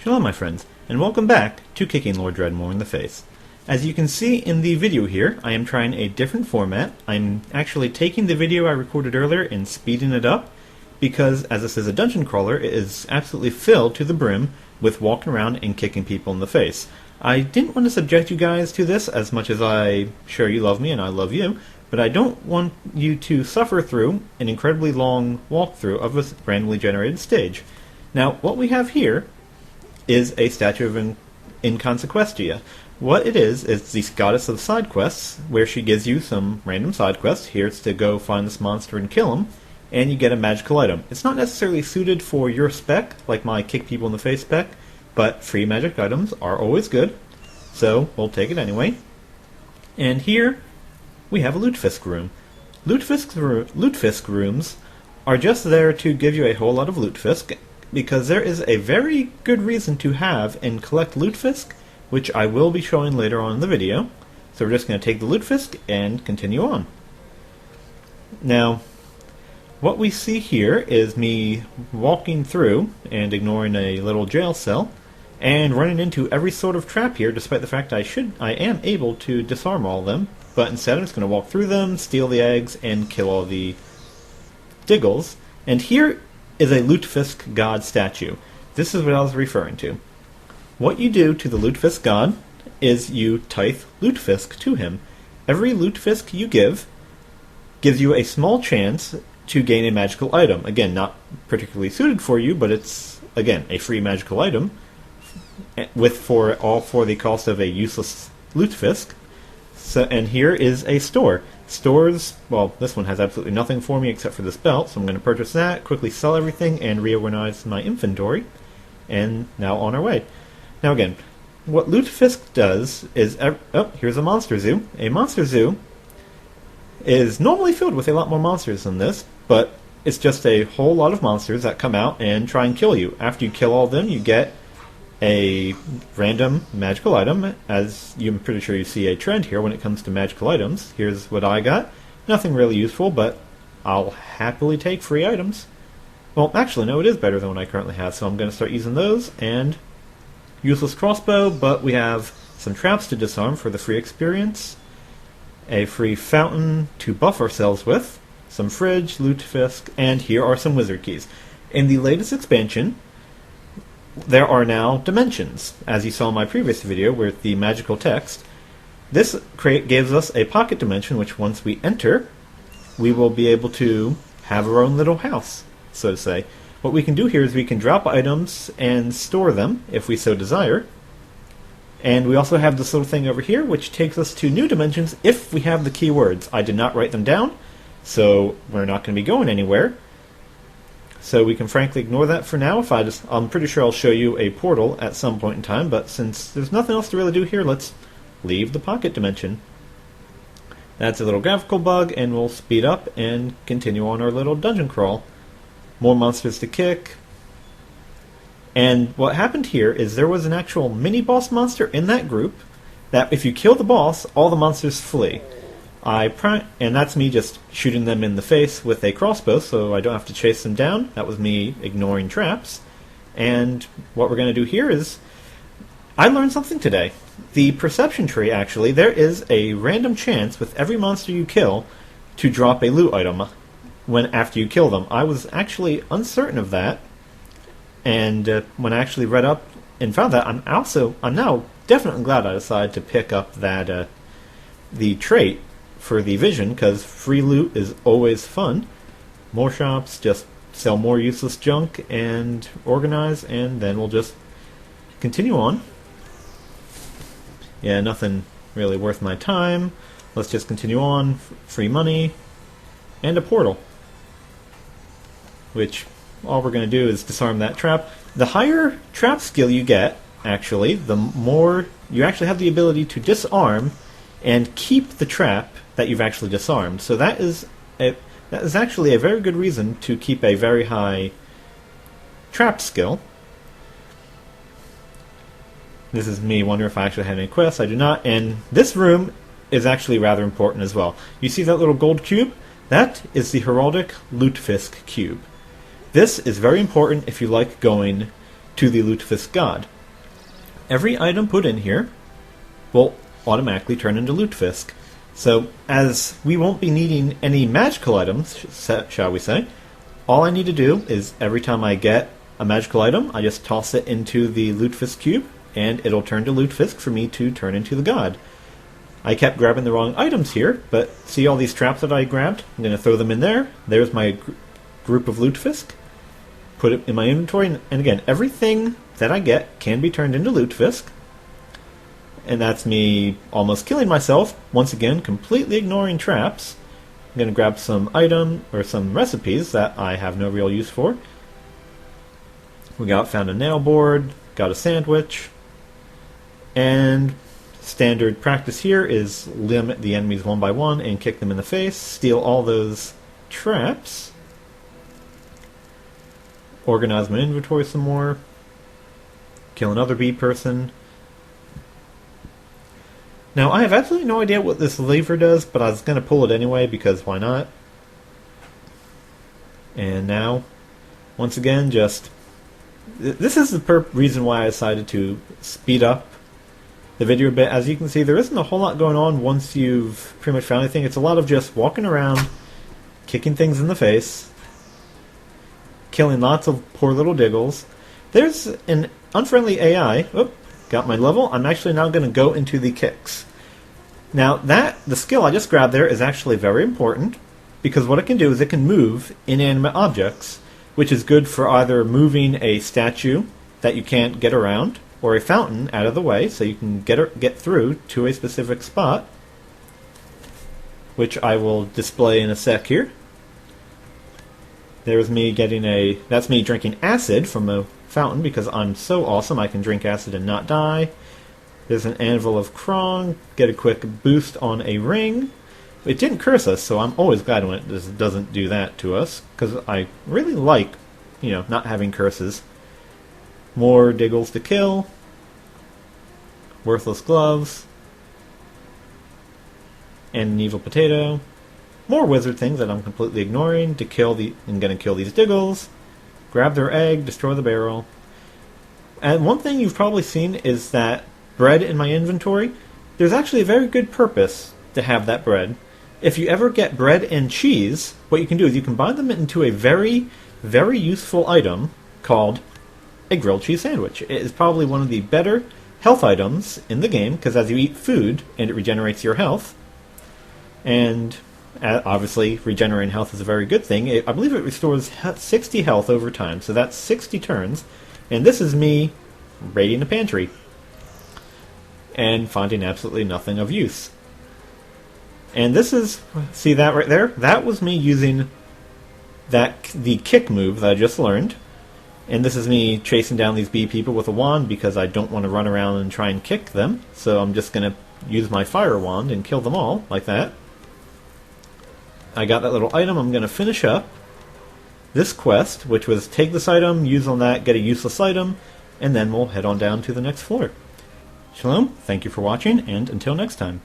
Shalom my friends, and welcome back to Kicking Lord Dredmor in the Face. As you can see in the video here, I am trying a different format. I'm actually taking the video I recorded earlier and speeding it up, because as this is a dungeon crawler, it is absolutely filled to the brim with walking around and kicking people in the face. I didn't want to subject you guys to this as much as I'm sure you love me and I love you, but I don't want you to suffer through an incredibly long walkthrough of a randomly generated stage. Now, what we have here is a statue of Inconsequestia. What it is the goddess of side quests, where she gives you some random side quests. Here it's to go find this monster and kill him, and you get a magical item. It's not necessarily suited for your spec, like my kick people in the face spec, but free magic items are always good, so we'll take it anyway. And here we have a Lutefisk room. Lutefisk rooms are just there to give you a whole lot of Lutefisk, because there is a very good reason to have and collect Lutefisk, which I will be showing later on in the video. So we're just going to take the Lutefisk and continue on. Now, what we see here is me walking through and ignoring a little jail cell and running into every sort of trap here, despite the fact I am able to disarm all of them, but instead I'm just going to walk through them, steal the eggs, and kill all the diggles. And here is a Lutefisk god statue. This is what I was referring to. What you do to the Lutefisk god is you tithe Lutefisk to him. Every Lutefisk you gives you a small chance to gain a magical item. Again, not particularly suited for you, but it's, again, a free magical item, all for the cost of a useless Lutefisk. And here is a store. Stores, well, this one has absolutely nothing for me except for this belt, so I'm going to purchase that, quickly sell everything, and reorganize my inventory. And now on our way. Now again, what Lutefisk does is... here's a monster zoo. A monster zoo is normally filled with a lot more monsters than this, but it's just a whole lot of monsters that come out and try and kill you. After you kill all of them, you get a random magical item. As I'm pretty sure you see a trend here when it comes to magical items. Here's what I got. Nothing really useful, but I'll happily take free items. Well, actually, no, it is better than what I currently have, so I'm going to start using those. And useless crossbow, but we have some traps to disarm for the free experience, a free fountain to buff ourselves with, some fridge, Lutefisk, and here are some wizard keys. In the latest expansion, there are now dimensions, as you saw in my previous video with the magical text. This gives us a pocket dimension, which once we enter, we will be able to have our own little house, so to say. What we can do here is we can drop items and store them, if we so desire. And we also have this little thing over here, which takes us to new dimensions if we have the keywords. I did not write them down, so we're not going to be going anywhere. So we can frankly ignore that for now. I'm pretty sure I'll show you a portal at some point in time, but since there's nothing else to really do here, let's leave the pocket dimension. That's a little graphical bug, and we'll speed up and continue on our little dungeon crawl. More monsters to kick. And what happened here is there was an actual mini-boss monster in that group that if you kill the boss, all the monsters flee. And that's me just shooting them in the face with a crossbow, so I don't have to chase them down. That was me ignoring traps. And what we're going to do here is... I learned something today. The perception tree, actually, there is a random chance with every monster you kill to drop a loot item after you kill them. I was actually uncertain of that, and when I actually read up and found that, I'm now definitely glad I decided to pick up that the trait for the vision, because free loot is always fun. More shops, just sell more useless junk and organize, and then we'll just continue on. Yeah, nothing really worth my time. Let's just continue on. Free money and a portal, which all we're going to do is disarm that trap. The higher trap skill you get, actually, the more you actually have the ability to disarm and keep the trap that you've actually disarmed. So that is actually a very good reason to keep a very high trap skill. This is me wondering if I actually have any quests. I do not, and this room is actually rather important as well. You see that little gold cube? That is the heraldic Lutefisk cube. This is very important if you like going to the Lutefisk god. Every item put in here will automatically turn into Lutefisk. So, as we won't be needing any magical items, shall we say, all I need to do is every time I get a magical item, I just toss it into the Lutefisk cube, and it'll turn to Lutefisk for me to turn into the god. I kept grabbing the wrong items here, but see all these traps that I grabbed? I'm going to throw them in there. There's my group of Lutefisk. Put it in my inventory, and again, everything that I get can be turned into Lutefisk. And that's me almost killing myself, once again, completely ignoring traps. I'm going to grab some item, or some recipes that I have no real use for. Found a nail board, got a sandwich, and standard practice here is limit the enemies one by one and kick them in the face, steal all those traps, organize my inventory some more, kill another bee person. Now, I have absolutely no idea what this lever does, but I was going to pull it anyway because why not? And now, once again, this is the reason why I decided to speed up the video a bit. As you can see, there isn't a whole lot going on once you've pretty much found anything. It's a lot of just walking around, kicking things in the face, killing lots of poor little diggles. There's an unfriendly AI. Oh, got my level. I'm actually now going to go into the kicks. Now, the skill I just grabbed there is actually very important, because what it can do is it can move inanimate objects, which is good for either moving a statue that you can't get around, or a fountain out of the way so you can get through to a specific spot, which I will display in a sec here. There's me that's me drinking acid from a fountain because I'm so awesome I can drink acid and not die. There's an anvil of Krong, get a quick boost on a ring. It didn't curse us, so I'm always glad when it doesn't do that to us, because I really like, not having curses. More diggles to kill. Worthless gloves. And an evil potato. More wizard things that I'm completely ignoring I'm going to kill these diggles. Grab their egg, destroy the barrel. And one thing you've probably seen is that bread in my inventory. There's actually a very good purpose to have that bread. If you ever get bread and cheese, what you can do is you combine them into a very, very useful item called a grilled cheese sandwich. It is probably one of the better health items in the game, because as you eat food, and it regenerates your health, and obviously regenerating health is a very good thing. I believe it restores 60 health over time, so that's 60 turns, and this is me raiding the pantry and finding absolutely nothing of use. And see that right there? That was me using the kick move that I just learned. And this is me chasing down these bee people with a wand because I don't want to run around and try and kick them. So I'm just going to use my fire wand and kill them all, like that. I got that little item. I'm going to finish up this quest, which was take this item, use on that, get a useless item, and then we'll head on down to the next floor. Shalom, thank you for watching, and until next time.